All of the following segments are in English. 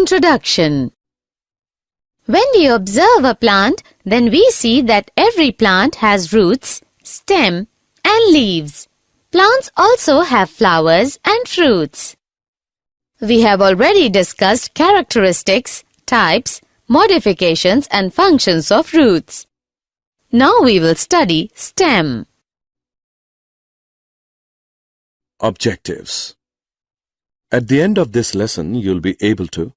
Introduction. When we observe a plant, then we see that every plant has roots, stem, and leaves. Plants also have flowers and fruits. We have already discussed characteristics, types, modifications, and functions of roots. Now we will study stem. Objectives. At the end of this lesson, you'll be able to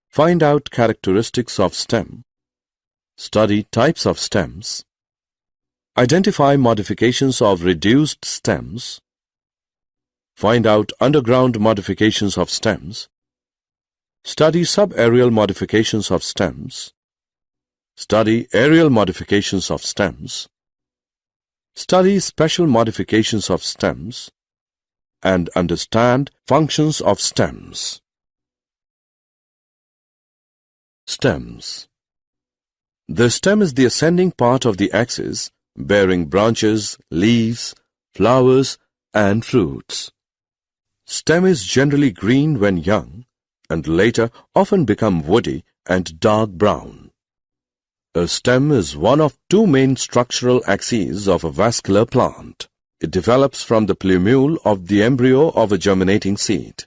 find out characteristics of stem, study types of stems, identify modifications of reduced stems, find out underground modifications of stems, study subaerial modifications of stems, study aerial modifications of stems, study special modifications of stems, and understand functions of stems. Stems. The stem is the ascending part of the axis, bearing branches, leaves, flowers, and fruits. Stem is generally green when young, and later often become woody and dark brown. A stem is one of two main structural axes of a vascular plant. It develops from the plumule of the embryo of a germinating seed.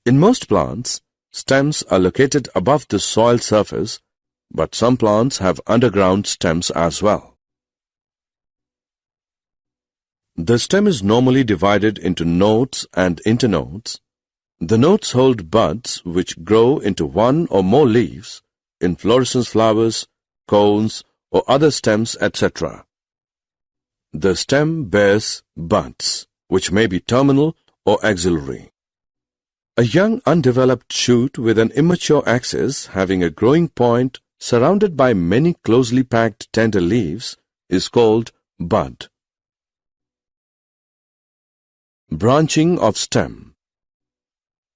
In most plants, stems are located above the soil surface, but some plants have underground stems as well. The stem is normally divided into nodes and internodes. The nodes hold buds which grow into one or more leaves, inflorescence flowers, cones, or other stems, etc. The stem bears buds, which may be terminal or axillary. A young undeveloped shoot with an immature axis having a growing point surrounded by many closely packed tender leaves is called bud. Branching of stem.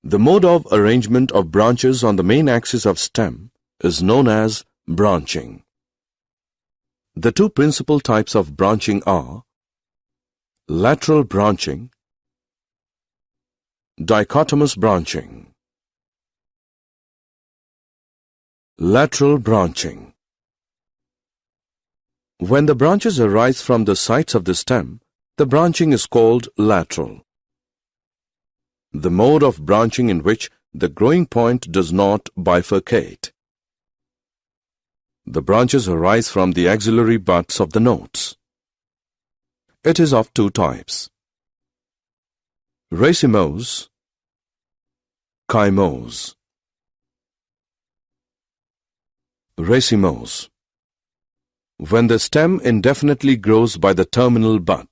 The mode of arrangement of branches on the main axis of stem is known as branching. The two principal types of branching are lateral branching, dichotomous branching. Lateral branching. When the branches arise from the sides of the stem, the branching is called lateral. The mode of branching in which the growing point does not bifurcate. The branches arise from the axillary buds of the nodes. It is of two types: racemose, chymose. Racemose. When the stem indefinitely grows by the terminal bud,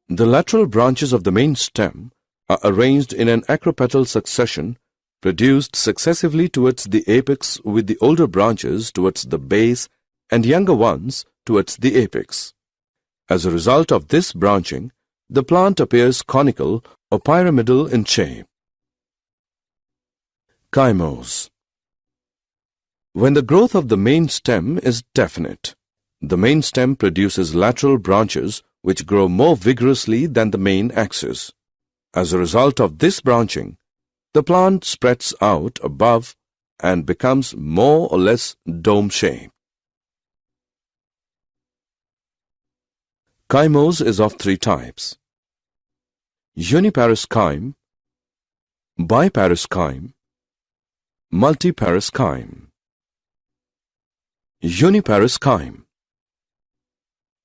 the lateral branches of the main stem are arranged in an acropetal succession, produced successively towards the apex, with the older branches towards the base and younger ones towards the apex. As a result of this branching, the plant appears conical or pyramidal in shape. Chymose. When the growth of the main stem is definite, the main stem produces lateral branches which grow more vigorously than the main axis. As a result of this branching, the plant spreads out above and becomes more or less dome-shaped. Chymose is of three types: uniparous chyme, biparous chyme, multiparous chyme. Uniparous chyme.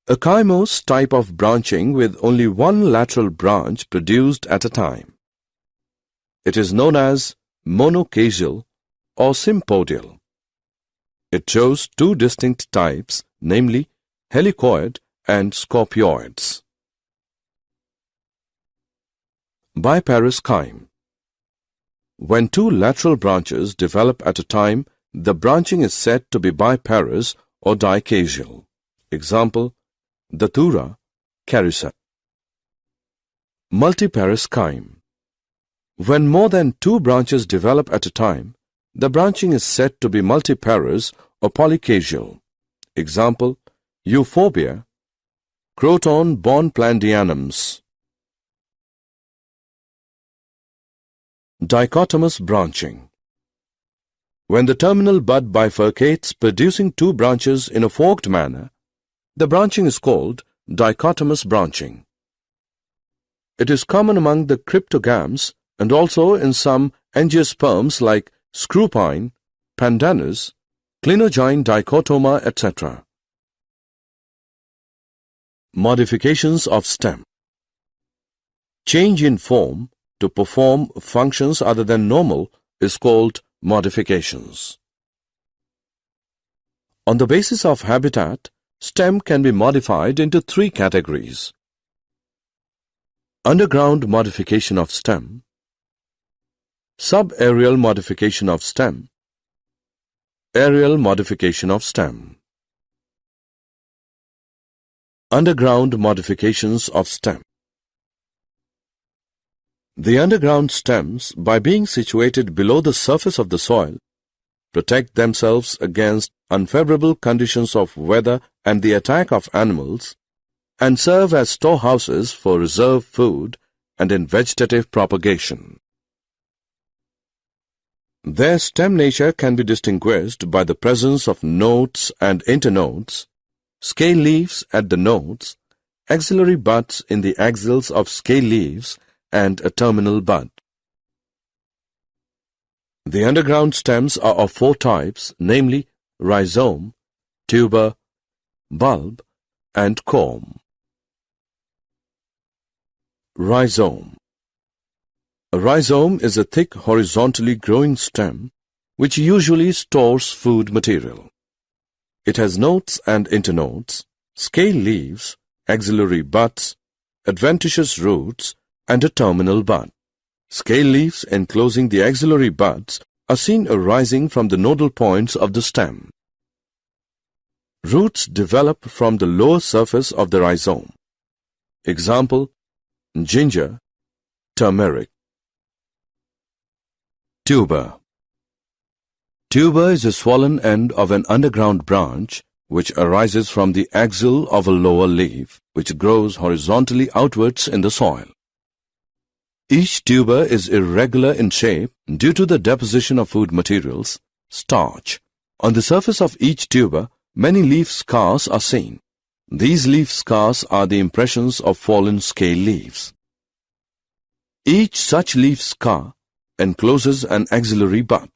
A chymose type of branching with only one lateral branch produced at a time. It is known as monocaseal or sympodial. It shows two distinct types, namely helicoid and scorpioids. Biparous chyme. When two lateral branches develop at a time, the branching is said to be biparous or dicasial. Example: Datura, carissa. Multiparous chyme. When more than two branches develop at a time, the branching is said to be multiparous or polycasial. Example: Euphorbia, Croton bonplandianums. Dichotomous branching. When the terminal bud bifurcates, producing two branches in a forked manner, the branching is called dichotomous branching. It is common among the cryptogams and also in some angiosperms like screwpine, pandanus, clinogyne dichotoma, etc. Modifications of stem. Change in form to perform functions other than normal is called modifications. On the basis of habitat, stem can be modified into three categories: underground modification of stem, subaerial modification of stem, aerial modification of stem. Underground modifications of stem. The underground stems, by being situated below the surface of the soil, protect themselves against unfavorable conditions of weather and the attack of animals, and serve as storehouses for reserve food and in vegetative propagation. Their stem nature can be distinguished by the presence of nodes and internodes, scale leaves at the nodes, axillary buds in the axils of scale leaves, and a terminal bud. The underground stems are of four types, namely rhizome, tuber, bulb, and corm. Rhizome. A rhizome is a thick horizontally growing stem which usually stores food material. It has nodes and internodes, scale leaves, axillary buds, adventitious roots, and a terminal bud. Scale leaves enclosing the axillary buds are seen arising from the nodal points of the stem. Roots develop from the lower surface of the rhizome. Example: ginger, turmeric. Tuber. Tuber is a swollen end of an underground branch which arises from the axil of a lower leaf, which grows horizontally outwards in the soil. Each tuber is irregular in shape due to the deposition of food materials, starch. On the surface of each tuber, many leaf scars are seen. These leaf scars are the impressions of fallen scale leaves. Each such leaf scar encloses an axillary bud.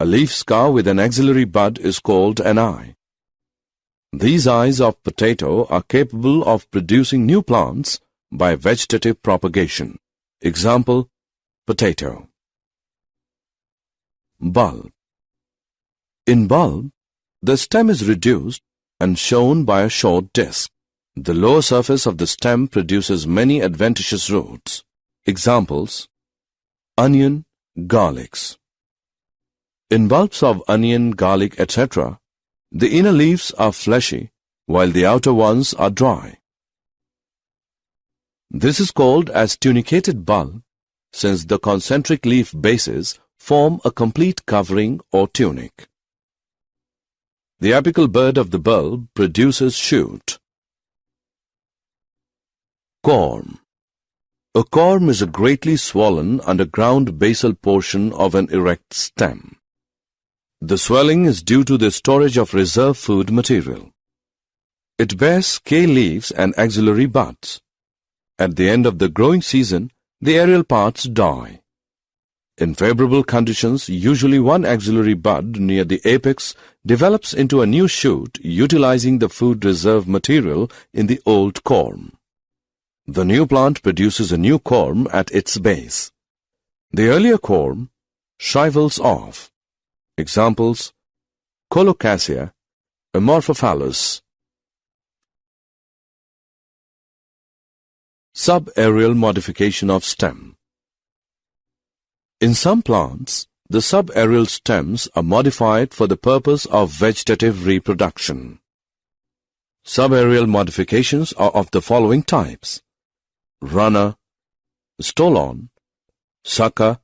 A leaf scar with an axillary bud is called an eye. These eyes of potato are capable of producing new plants by vegetative propagation. Example: potato. Bulb. In bulb, the stem is reduced and shown by a short disc. The lower surface of the stem produces many adventitious roots. Examples: onion, garlics. In bulbs of onion, garlic, etc., the inner leaves are fleshy, while the outer ones are dry. This is called as tunicated bulb, since the concentric leaf bases form a complete covering or tunic. The apical bud of the bulb produces shoot. Corm. A corm is a greatly swollen underground basal portion of an erect stem. The swelling is due to the storage of reserve food material. It bears scale leaves and axillary buds. At the end of the growing season, the aerial parts die. In favorable conditions, usually one axillary bud near the apex develops into a new shoot utilizing the food reserve material in the old corm. The new plant produces a new corm at its base. The earlier corm shrivels off. Examples: Colocasia, Amorphophallus. Subaerial modification of stem. In some plants, the subaerial stems are modified for the purpose of vegetative reproduction. Subaerial modifications are of the following types: runner, stolon, sucker,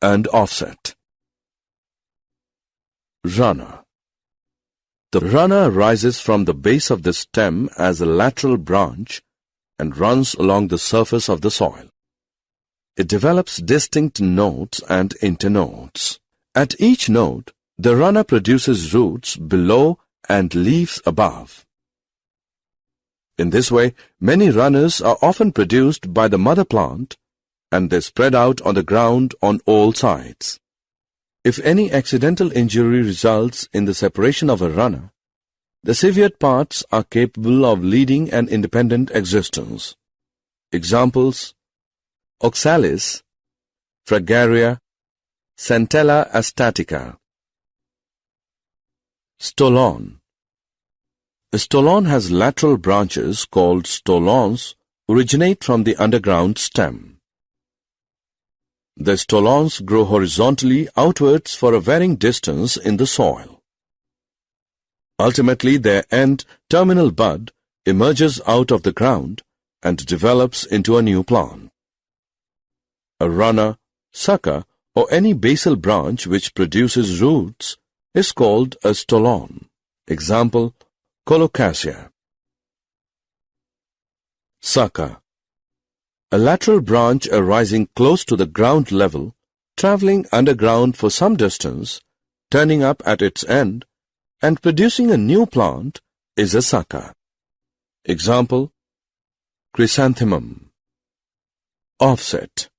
and offset. Runner. The runner rises from the base of the stem as a lateral branch and runs along the surface of the soil. It develops distinct nodes and internodes. At each node, the runner produces roots below and leaves above. In this way, many runners are often produced by the mother plant, and they spread out on the ground on all sides. If any accidental injury results in the separation of a runner, the severed parts are capable of leading an independent existence. Examples: oxalis, fragaria, centella astatica. Stolon. A stolon has lateral branches called stolons originate from the underground stem. The stolons grow horizontally outwards for a varying distance in the soil. Ultimately, their end terminal bud emerges out of the ground and develops into a new plant. A runner, sucker, or any basal branch which produces roots is called a stolon. Example: colocasia. Sucker. A lateral branch arising close to the ground level, traveling underground for some distance, turning up at its end, and producing a new plant is a sucker. Example: chrysanthemum. Offset.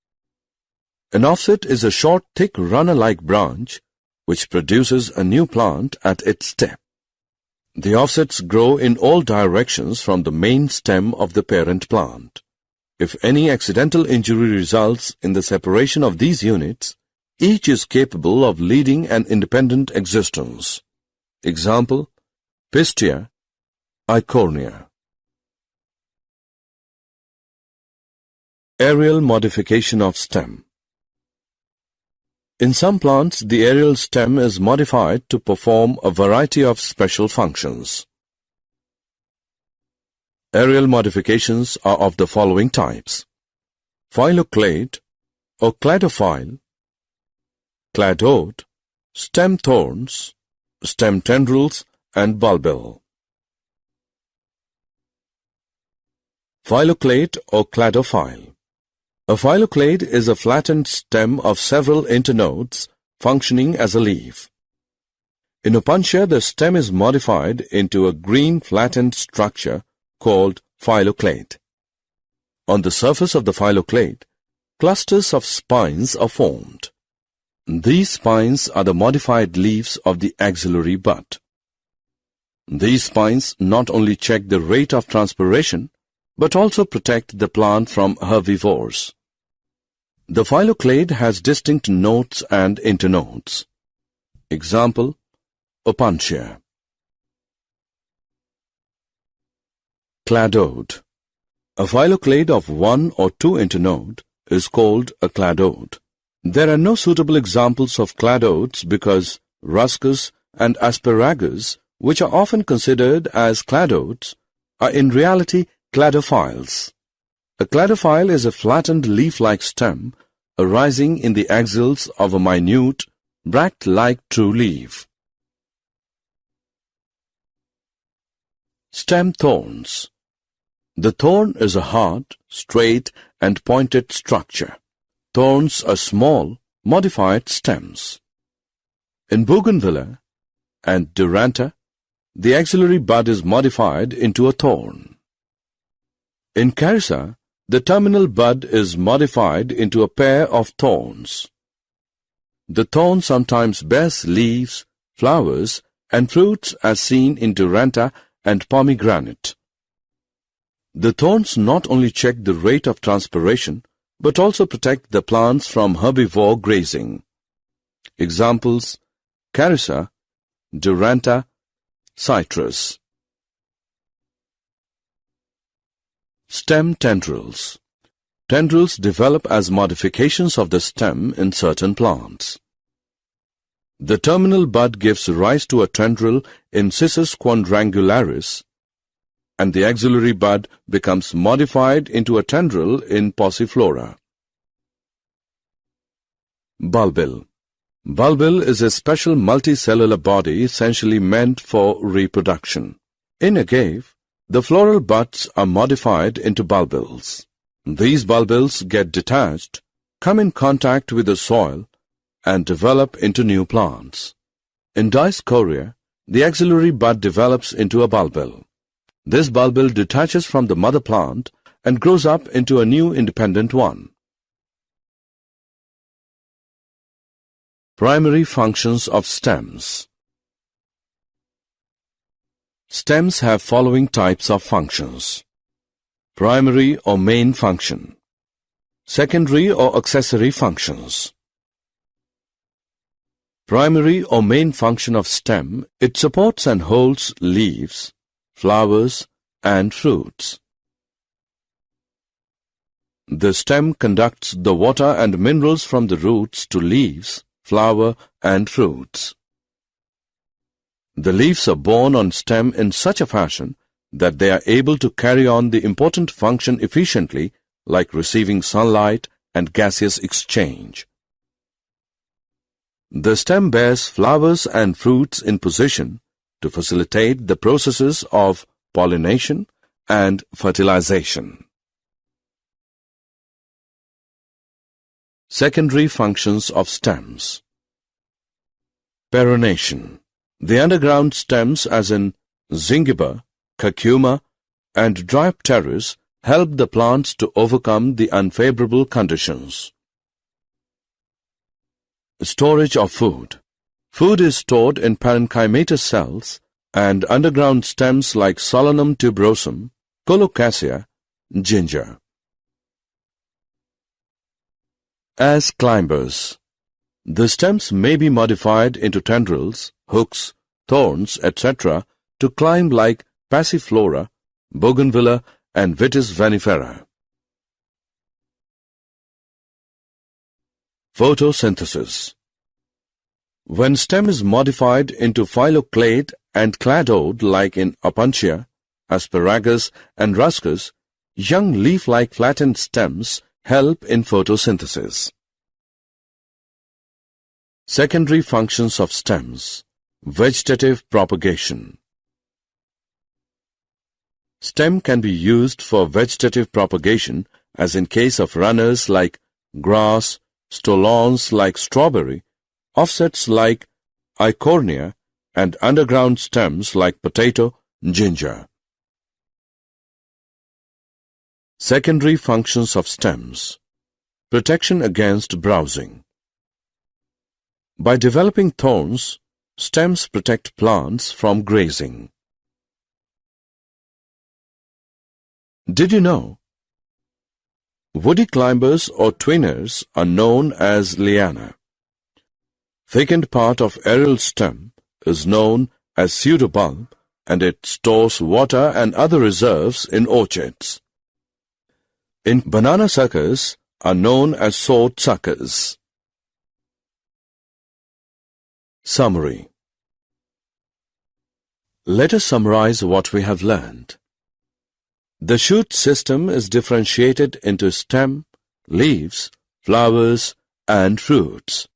An offset is a short, thick runner-like branch which produces a new plant at its tip. The offsets grow in all directions from the main stem of the parent plant. If any accidental injury results in the separation of these units, each is capable of leading an independent existence. Example: pistia, eichhornia. Aerial modification of stem. In some plants, the aerial stem is modified to perform a variety of special functions. Aerial modifications are of the following types: phylloclade or cladophyle, cladode, stem thorns, stem tendrils, and bulbil. Phylloclade or cladophyle. A phylloclade is a flattened stem of several internodes functioning as a leaf. In Opuntia, the stem is modified into a green flattened structure called phylloclade. On the surface of the phylloclade, clusters of spines are formed. These spines are the modified leaves of the axillary bud. These spines not only check the rate of transpiration, but also protect the plant from herbivores. The phylloclade has distinct nodes and internodes. Example: Opuntia. Cladode. A phylloclade of one or two internode is called a cladode. There are no suitable examples of cladodes because ruscus and asparagus, which are often considered as cladodes, are in reality cladophyles. A cladophyle is a flattened leaf-like stem arising in the axils of a minute, bract-like true leaf. Stem thorns. The thorn is a hard, straight, and pointed structure. Thorns are small, modified stems. In bougainvillea and duranta, the axillary bud is modified into a thorn. In carissa, the terminal bud is modified into a pair of thorns. The thorn sometimes bears leaves, flowers, and fruits as seen in duranta and pomegranate. The thorns not only check the rate of transpiration, but also protect the plants from herbivore grazing. Examples: carissa, duranta, citrus. Stem tendrils. Tendrils develop as modifications of the stem in certain plants. The terminal bud gives rise to a tendril in Cissus quadrangularis, and the axillary bud becomes modified into a tendril in Passiflora. Bulbil. Bulbil is a special multicellular body essentially meant for reproduction. In agave, the floral buds are modified into bulbils. These bulbils get detached, come in contact with the soil, and develop into new plants. In Dioscorea, the axillary bud develops into a bulbil. This bulbil detaches from the mother plant and grows up into a new independent one. Primary functions of stems. Stems have following types of functions: primary or main function, secondary or accessory functions. Primary or main function of stem: it supports and holds leaves, flowers, and fruits. The stem conducts the water and minerals from the roots to leaves, flower, and fruits. The leaves are borne on stem in such a fashion that they are able to carry on the important function efficiently, like receiving sunlight and gaseous exchange. The stem bears flowers and fruits in position to facilitate the processes of pollination and fertilization. Secondary functions of stems. Perenation. The underground stems, as in zingiber, curcuma, and Dryopteris, help the plants to overcome the unfavorable conditions. Storage of food. Food is stored in parenchymatous cells and underground stems like Solanum tuberosum, Colocasia, ginger. As climbers, the stems may be modified into tendrils, hooks, thorns, etc. to climb like Passiflora, Bougainvillea, and Vitis vinifera. Photosynthesis. When stem is modified into phylloclade and cladode like in Opuntia, Asparagus, and Ruscus, young leaf-like flattened stems help in photosynthesis. Secondary functions of stems. Vegetative propagation. Stem can be used for vegetative propagation, as in case of runners like grass, stolons like strawberry, offsets like Eichhornia, and underground stems like potato, ginger. Secondary functions of stems. Protection against browsing. By developing thorns, stems protect plants from grazing. Did you know? Woody climbers or twiners are known as liana. Thickened part of aerial stem is known as pseudobulb, and it stores water and other reserves in orchards. In banana suckers are known as sword suckers. Summary. Let us summarize what we have learned. The shoot system is differentiated into stem, leaves, flowers, and fruits.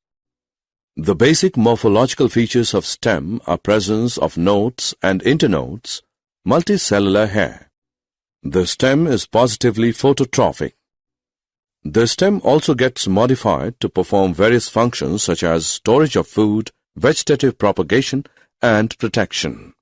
The basic morphological features of stem are presence of nodes and internodes, multicellular hair. The stem is positively phototrophic. The stem also gets modified to perform various functions such as storage of food, vegetative propagation, and protection.